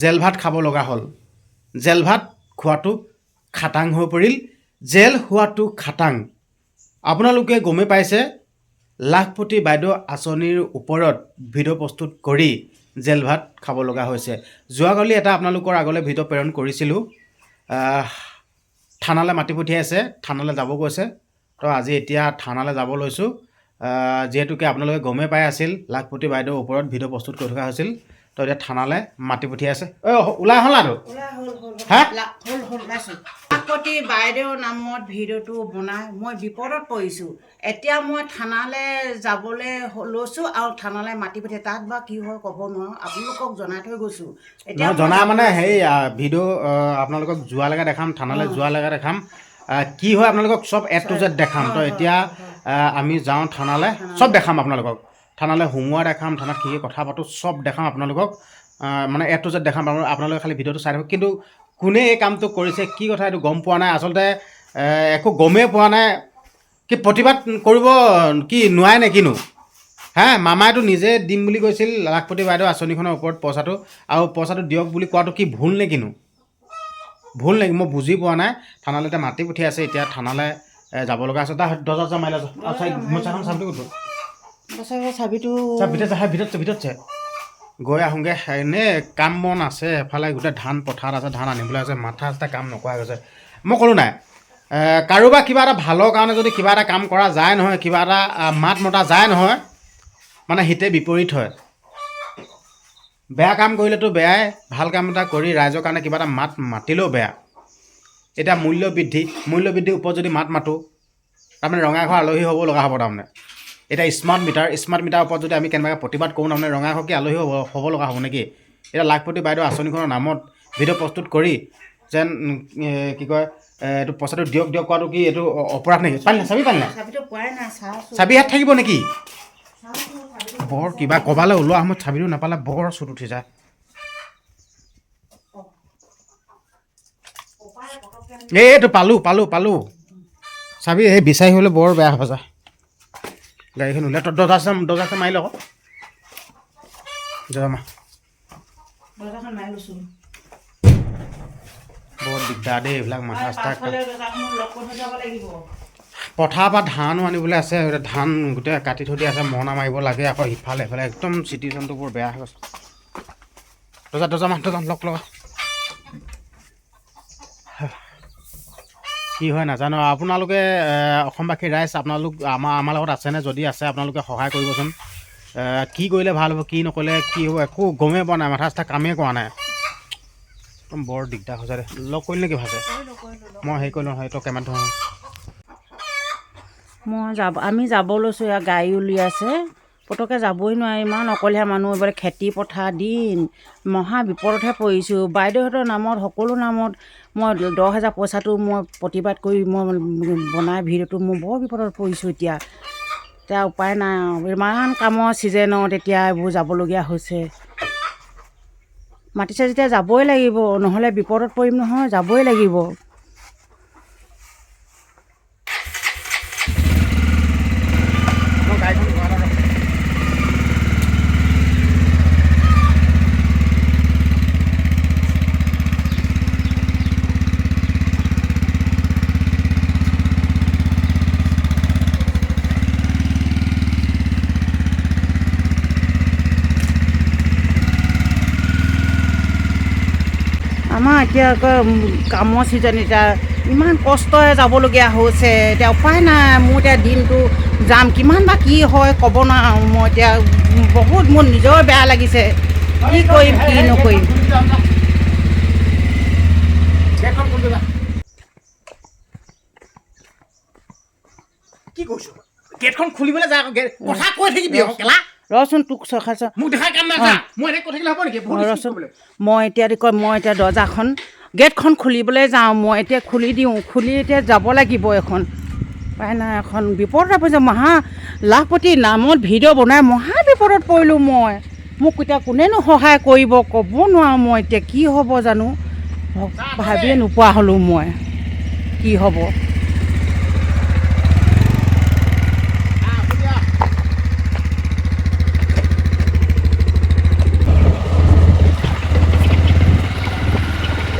Gel ভাত খাব লগা হ'ল। জেল ভাত খোৱাটো খাটাং হৈ পৰিল। জেল হোৱাটো খাটাং। আপোনালোকে গমেই পাইছে, লাখপতি বাইদেউ আঁচনিৰ ওপৰত ভিডিঅ' প্ৰস্তুত কৰি জেল ভাত খাব লগা হৈছে। যোৱাকালি এটা আপোনালোকৰ আগলৈ ভিডিঅ' প্ৰেৰণ কৰিছিলোঁ। থানালৈ মাতি পঠিয়াইছে, থানালৈ যাব কৈছে। তো আজি এতিয়া থানালৈ যাব লৈছোঁ। যিহেতুকে আপোনালোকে গমেই পাই আছিল, লাখপতি বাইদেউৰ ওপৰত ভিডিঅ' প্ৰস্তুত কৰি থকা হৈছিল। তো এতিয়া থানালৈ মাতি পঠিয়াইছে। ওলাই হ'ল আৰু হা লাখপতি বাইদেউৰ নামত ভিডিঅ'টো বনাই মই বিপদত পৰিছোঁ। এতিয়া মই থানালৈ যাবলৈ লৈছোঁ আৰু থানালৈ মাতি পঠিয়াই তাত বা কি হয় ক'ব নোৱাৰোঁ, আপোনালোকক জনাই থৈ গৈছোঁ। এতিয়া জনা মানে সেই ভিডিঅ' আপোনালোকক যোৱালৈকে দেখাম, থানালৈ যোৱালৈকে দেখাম, কি হয় আপোনালোকক চব এ টু জেড দেখাম। তো এতিয়া আমি যাওঁ থানালৈ, চব দেখাম আপোনালোকক। থানালৈ সোমোৱা দেখাম, থানাত কি কথা পাতোঁ চব দেখাম আপোনালোকক। মানে এ টু জেড দেখাম। আপোনালোকে খালি ভিডিঅ'টো চাই থাকক। কিন্তু কোনে এই কামটো কৰিছে, কি কথা এইটো গম পোৱা নাই। আচলতে একো গমেই পোৱা নাই। কি প্ৰতিবাদ কৰিব কি নোৱাৰে নে কিনো? মামাইতো নিজে দিম বুলি কৈছিল লাখপতি বাইদেউ আঁচনিখনৰ ওপৰত পইচাটো, আৰু পইচাটো দিয়ক বুলি কোৱাটো কি ভুল নে কিনো? ভুল নেকি? মই বুজি পোৱা নাই। থানালৈ এতিয়া মাতি পঠিয়াইছে, এতিয়া থানালৈ যাব লগা আছে। তাৰ দৰ্জা মাৰি লৈছোঁ। মোচাখন চাবিটো ক'ত? চাবিটো ভিতৰত গৈ আহোঁগৈ। এনেই কাম বন আছে, এফালে গোটেই ধান পথাৰত আছে, ধান আনিবলৈ আছে, মাথা চাথা কাম নকৰা গৈছে। মই ক'লোঁ নাই, কাৰোবাৰ কিবা এটা ভালৰ কাৰণে যদি কিবা এটা কাম কৰা যায় নহয়, কিবা এটা মাত মতা যায় নহয়, মানে হিতে বিপৰীত হয়। বেয়া কাম কৰিলেতো বেয়াই, ভাল কাম এটা কৰি ৰাইজৰ কাৰণে কিবা এটা মাত মাতিলেও বেয়া। এতিয়া মূল্য বৃদ্ধিৰ ওপৰত যদি মাত মাতোঁ, তাৰমানে ৰঙাইঘৰ আলহী হ'ব লগা হ'ব। তাৰমানে এতিয়া স্মাৰ্ট মিটাৰৰ ওপৰত যদি আমি কেনেবাকৈ প্ৰতিবাদ কৰোঁ, তাৰমানে ৰঙাইঘৰ কি আলহী হ'ব লগা হ'ব নেকি? এতিয়া লাখপতি বাইদেউ আঁচনিখনৰ নামত ভিডিঅ' প্ৰস্তুত কৰি যেন কি কয় এইটো পইচাটো দিয়ক কোৱাটো কি এইটো অপৰাধ নেকি? চাবি চাবি হাত থাকিব নেকি? বৰ কিবা ক'বালৈ ওলোৱা সময়ত চাবিটো নাপালে বৰ চুট উঠি যায়। এইটো পালোঁ চাবি এই বিচাৰি হ'লে বৰ বেয়া হ'ব যায়। গাড়ীখন উলিয়াই দৰ্জা মাৰি লওক। বৰ দিগদাৰ দেই এইবিলাক মাথা চাথা। পথাৰৰ পৰা ধানো আনিবলৈ আছে, ধান গোটেই কাটি থৈ দিয়া আছে, মৰণা মাৰিব লাগে। আকৌ ইফালে একদম চিটুৱেশ্যনটো বৰ বেয়া হৈ গৈছে। দৰ্জা লগ লগা। কি হয় নাজানো। আপোনালোকে অসমবাসী ৰাইজ আপোনালোক আমাৰ লগত আছেনে? যদি আছে আপোনালোকে সহায় কৰিবচোন। কি কৰিলে ভাল হ'ব, কি নকৰিলে কি হ'ব, একো গমেই পোৱা নাই। মাথা চাথা কামেই কৰা নাই। একদম বৰ দিগদাৰ হৈছে দে। লগ কৰিলে নেকি ভাজে? মই হেৰি কৰি লওঁ, সেইটো কেমেৰাটো আমি যাব লৈছোঁ। ইয়াৰ গাড়ী উলিয়াইছে, পটককৈ যাবই নোৱাৰি। ইমান অকলীয়া মানুহ, এইবাৰ খেতি পথাৰ দিন, মহা বিপদতহে পৰিছোঁ। বাইদেউহঁতৰ নামত, সকলো নামত মই 10,000 পইচাটো মই প্ৰতিবাদ কৰি মই বনাই ভিডিঅ'টো মই বৰ বিপদত পৰিছোঁ। এতিয়া উপায় নাই আৰু, ইমান কামৰ ছিজনত এতিয়া এইবোৰ যাবলগীয়া হৈছে। মাতিছে যেতিয়া যাবই লাগিব, নহ'লে বিপদত পৰিম নহয়, যাবই লাগিব। আমাৰ এতিয়া কামৰ ছিজন, এতিয়া ইমান কষ্টৰে যাবলগীয়া হৈছে। এতিয়া উপায় নাই। মোৰ এতিয়া দিনটো যাম, কিমান বা কি হয় ক'ব নোৱাৰোঁ। মই এতিয়া বহুত মোৰ নিজৰ বেয়া লাগিছে। কি কৰিম কি নকৰিম। কি কৈছোঁ? গেটখন খুলিবলৈ যায়, কথা কৈ থাকিবি কেলা। ৰচোন তোক মোক দেখাই কাম নাই। মই এনেকৈ কৈ থাকিলে হ'ব নেকি? ৰচোন, মই এতিয়া দৰ্জাখন গেটখন খুলিবলৈ যাওঁ। মই এতিয়া খুলি দিওঁ, খুলি এতিয়া যাব লাগিব। এখন উপায় নাই, এখন বিপদত পৰিছে। লাখপতি নামত ভিডিঅ' বনাই মহা বিপদত পৰিলোঁ মই। মোক এতিয়া কোনেনো সহায় কৰিব ক'ব নোৱাৰোঁ। মই এতিয়া কি হ'ব জানো, ভাবিয়ে নোপোৱা হ'লোঁ মই কি হ'ব।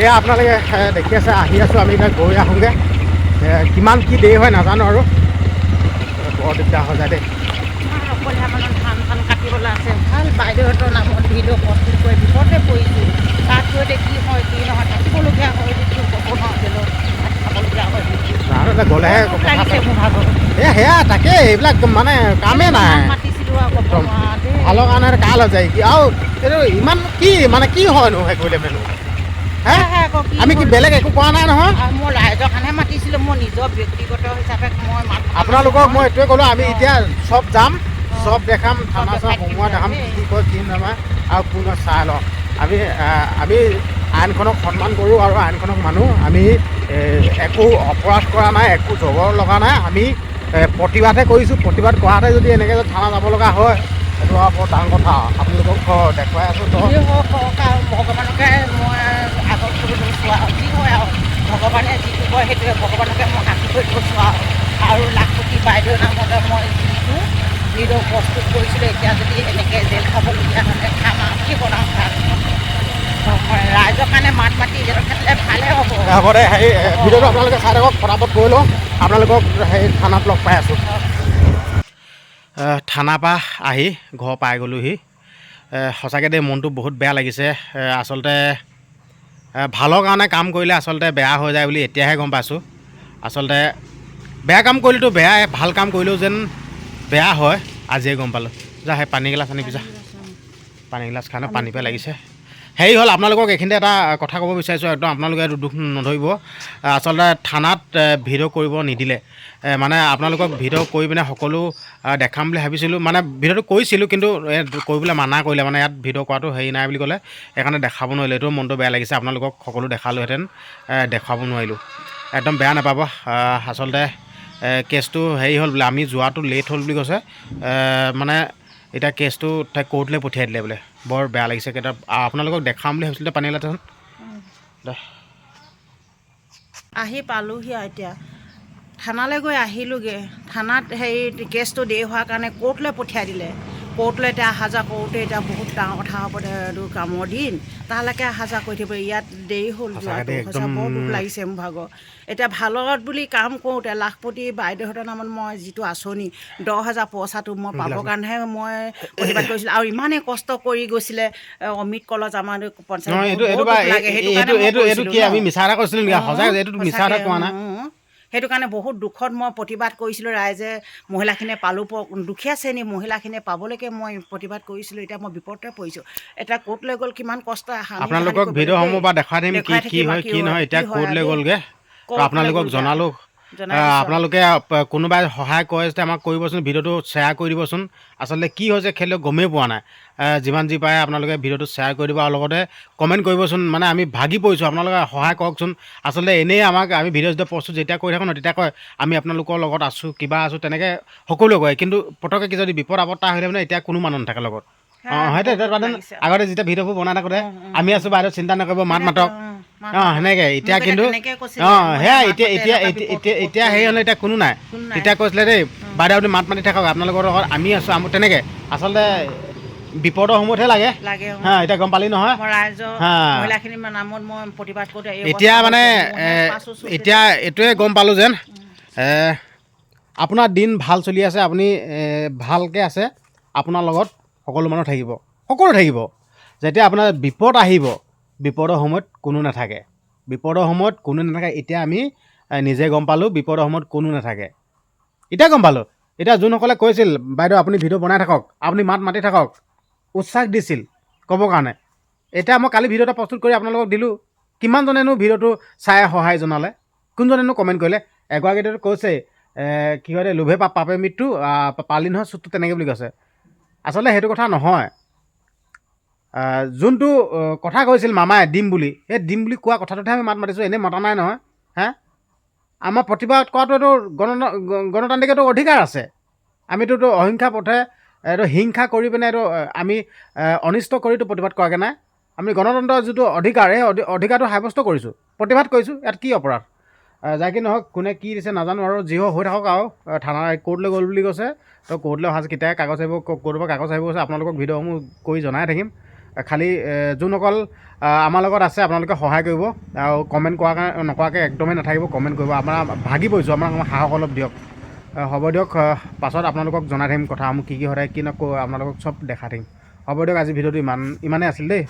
এয়া আপোনালোকে দেখি আছে আহি আছোঁ আমি এতিয়া গৈ আহোঁগৈ কিমান কি দেৰি হয় নাজানো আৰু বৰ দিগদাৰ হৈ যায় দেই অকলে মানে ধান কাটিবলৈ আছে ভাল বাইদেউহঁতৰ নামত ভিডিঅ' প্ৰস্তুত কৰি বিপদে পৰিছোঁ তাত গৈ কি হয় কি নহয় থাকিবলগীয়া হয় যদিও ক'ব নোৱাৰিলোঁ ভাত খাবলগীয়া হয় আৰু এতিয়া গ'লেহে লাগিছে মোৰ ভাগৰ সেয়া তাকে এইবিলাক মানে কামেই নাই মাতিছিলোঁ আৰু ক'ব নোৱাৰা দেই ভালৰ কাৰণে কাল হৈ যায় কি আৰু এইটো ইমান কি মানে কি হয়নো সেই কৰিলে মেলো হে আমি কি বেলেগ একো কৰা নাই নহয় মই ৰাইজৰ কাৰণেহে মাতিছিলোঁ মোৰ নিজৰ ব্যক্তিগত হিচাপে মই আপোনালোকক মই এইটোৱে ক'লোঁ আমি এতিয়া চব যাম চব দেখাম থানা চাম সোমোৱা দেখাম কি কয় কি নামায় আৰু কোন চাই লওঁ আমি আইনখনক সন্মান কৰোঁ আৰু আইনখনক মানো আমি একো অপৰাধ কৰা নাই একো জগৰ লগা নাই আমি প্ৰতিবাদহে কৰিছোঁ প্ৰতিবাদ কৰাতে যদি এনেকৈ যদি থানা যাব লগা হয় সেইটো আৰু বৰ ডাঙৰ কথা আপোনালোকক দেখুৱাই আছোঁ তো ভগৱানকে মই আগত কৰিবলৈ চোৱা যি হয় আৰু ভগৱানে যিটো কয় সেইটোৱে ভগৱানকে মই সাক্ষী কৰি চোৱা আৰু লাখপতি বাইদেউৰ নামতে মই যিটো ভিডিঅ' প্ৰস্তুত কৰিছিলোঁ এতিয়া যদি এনেকৈ জেল খাবলগীয়া হ'লে খাম আৰু কি বনাওঁ ৰাইজৰ কাৰণে মাত মাতি জেল খালে ভালে হ'ব হ'ব দে হেৰি ভিডিঅ'টো আপোনালোকে চাই থাকক ফটাফট কৰি লওঁ আপোনালোকক সেই থানাত লগ পাই আছোঁ থানাৰ পৰা আহি ঘৰ পাই গ'লোহি সঁচাকৈ দেই মনটো বহুত বেয়া লাগিছে আচলতে ভালৰ কাৰণে কাম কৰিলে আচলতে বেয়া হৈ যায় বুলি এতিয়াহে গম পাইছোঁ আচলতে বেয়া কাম কৰিলেতো বেয়াই ভাল কাম কৰিলেও যেন বেয়া হয় আজিয়ে গম পালোঁ যা সেই পানী গিলাচ আনিবি যা পানী গিলাচ খাই পানী পাই লাগিছে হেৰি হ'ল আপোনালোকক এইখিনিতে এটা কথা ক'ব বিচাৰিছোঁ একদম আপোনালোকে দুখ নধৰিব আচলতে থানাত ভিডিঅ' কৰিব নিদিলে মানে আপোনালোকক ভিডিঅ' কৰি পিনে সকলো দেখাম বুলি ভাবিছিলোঁ মানে ভিডিঅ'টো কৰিছিলোঁ কিন্তু কৰিবলৈ মানা কৰিলে মানে ইয়াত ভিডিঅ' কৰাটো হেৰি নাই বুলি ক'লে সেইকাৰণে দেখাব নোৱাৰিলোঁ এইটো মনটো বেয়া লাগিছে আপোনালোকক সকলো দেখালোহেঁতেন দেখুৱাব নোৱাৰিলোঁ একদম বেয়া নাপাব আচলতে কেছটো হেৰি হ'ল বোলে আমি যোৱাটো লেট হ'ল বুলি কৈছে মানে এতিয়া কেছটো তাই কোৰ্টলৈ পঠিয়াই দিলে বোলে বৰ বেয়া লাগিছে কেইটা আপোনালোকক দেখাম বুলি ভাবিছিলোঁ পানী ওলাইছে দে আহি পালোঁহি আৰু এতিয়া থানালৈ গৈ আহিলোঁগৈ থানাত হেৰি কেছটো দেৰি হোৱাৰ কাৰণে কোৰ্টলৈ পঠিয়াই দিলে কোৰ্টলৈ এতিয়া অহা যোৱা কৰোঁতে এতিয়া বহুত ডাঙৰ কথা হ'ব এইটো কামৰ দিন তালৈকে অহা যোৱা কৰি থাকিব ইয়াত দেৰি হ'ল যোৱাটো সঁচা বৰ দুখ লাগিছে মোৰ ভাগৰ এতিয়া ভালত বুলি কাম কৰোঁতে লাখপতি বাইদেউহঁতৰ নামত মই যিটো আঁচনি 10,000 পইচাটো মই পাবৰ কাৰণেহে মই প্ৰতিবাদ কৰিছিলোঁ আৰু ইমানেই কষ্ট কৰি গৈছিলে অমিত কলজ আমাৰ সেইটো কাৰণে বহুত দুখত মই প্ৰতিবাদ কৰিছিলোঁ ৰাইজে মহিলাখিনিয়ে পালোঁ দুখীয়া শ্ৰেণীৰ মহিলাখিনিয়ে পাবলৈকে মই প্ৰতিবাদ কৰিছিলোঁ এতিয়া মই বিপদতে পৰিছোঁ এতিয়া কোৰ্টলৈ গ'ল কিমান কষ্ট আপোনালোকক ভিডিঅ'সমূহ বা দেখাই দিম কি হয় কি নহয় এতিয়া কোৰ্টলৈ গ'লগৈ আপোনালোকক জনালোঁ আপোনালোকে কোনোবাই সহায় কৰে যেতিয়া আমাক কৰিবচোন ভিডিঅ'টো শ্বেয়াৰ কৰি দিবচোন আচলতে কি হৈছে খেলিলে গমেই পোৱা নাই যিমান যি পাৰে আপোনালোকে ভিডিঅ'টো শ্বেয়াৰ কৰি দিব আৰু লগতে কমেণ্ট কৰিবচোন মানে আমি ভাগি পৰিছোঁ আপোনালোকে সহায় কৰকচোন আচলতে এনেই আমাক আমি ভিডিঅ' প্ৰস্তুত যেতিয়া কৰি থাকোঁ ন তেতিয়া কয় আমি আপোনালোকৰ লগত আছোঁ কিবা আছোঁ তেনেকৈ সকলোৱে কয় কিন্তু পটককৈ যদি বিপদ আপদ আহিলে মানে এতিয়া কোনো মানুহ নাথাকে লগত সেইটো আগতে যেতিয়া ভিডিঅ'বোৰ বনাই থাকোঁতে আমি আছোঁ বাইদেউ চিন্তা নকৰিব মাত মাতক সেনেকৈ এতিয়া কিন্তু সেয়া এতিয়া হেৰি হ'লে এতিয়া কোনো নাই তেতিয়া কৈছিলে দেই বাইদেউ আপুনি মাত মাতি থাকক আপোনালোকৰ লগত আমি আছোঁ তেনেকৈ আচলতে বিপদৰ সময়তহে লাগে এতিয়া গম পালি নহয় এতিয়া মানে এতিয়া এইটোৱে গম পালোঁ যেন আপোনাৰ দিন ভাল চলি আছে আপুনি ভালকৈ আছে আপোনাৰ লগত সকলো মানুহ থাকিব সকলো থাকিব যেতিয়া আপোনাৰ বিপদ আহিব বিপদৰ সময়ত কোনো নাথাকে এতিয়া আমি নিজে গম পালোঁ বিপদৰ সময়ত কোনো নাথাকে এতিয়া গম পালোঁ এতিয়া যোনসকলে কৈছিল বাইদেউ আপুনি ভিডিঅ' বনাই থাকক আপুনি মাত মাতি থাকক উৎসাহ দিছিল ক'বৰ কাৰণে এতিয়া মই কালি ভিডিঅ' এটা প্ৰস্তুত কৰি আপোনালোকক দিলোঁ কিমানজনেনো ভিডিঅ'টো চাই সহায় জনালে কোনজনেনো কমেণ্ট কৰিলে এগৰাকীটো কৈছে কি হয় লোভে পাপে মৃত্যু পালি নহয় চুটটো তেনেকৈ বুলি কৈছে আচলতে সেইটো কথা নহয় যোনটো কথা কৈছিল মামাই দিম বুলি সেই দিম বুলি কোৱা কথাটোতহে আমি মাত মাতিছোঁ এনেই মতা নাই নহয় আমাৰ প্ৰতিবাদ কৰাটো এইটো গণতান্ত্ৰিক এইটো অধিকাৰ আছে আমিতোতো অহিংসা পথে এইটো হিংসা কৰি পিনে এইটো আমি অনিষ্ট কৰিতো প্ৰতিবাদ কৰাকৈ নাই আমি গণতন্ত্ৰৰ যিটো অধিকাৰ সেই অধিকাৰটো সাব্যস্ত কৰিছোঁ প্ৰতিবাদ কৰিছোঁ ইয়াত কি অপৰাধ যাই কি নহওক কোনে কি দিছে নাজানো আৰু যি হৈ থাকক আৰু থানা কোৰ্টলৈ গ'ল বুলি কৈছে তো কোৰ্টলৈ অহা কেতিয়া কাগজ আহিব ক'ৰবাৰ কাগজ আহিব কৈছে আপোনালোকক ভিডিঅ'সমূহ কৰি জনাই থাকিম খালি যোনসকল আমাৰ লগত আছে আপোনালোকে সহায় কৰিব আৰু কমেণ্ট নকৰাকৈ একদমেই নাথাকিব, কমেণ্ট কৰিব। আমাৰ ভাগি পৰিছোঁ, আমাক সাহস অলপ দিয়ক। হ'ব দিয়ক, পাছত আপোনালোকক জনাই থাকিম কথাসমূহ কি কি সদায় কি নকওঁ আপোনালোকক চব দেখাই থাকিম। হ'ব দিয়ক, আজি ভিডিঅ'টো ইমানেই আছিল দেই।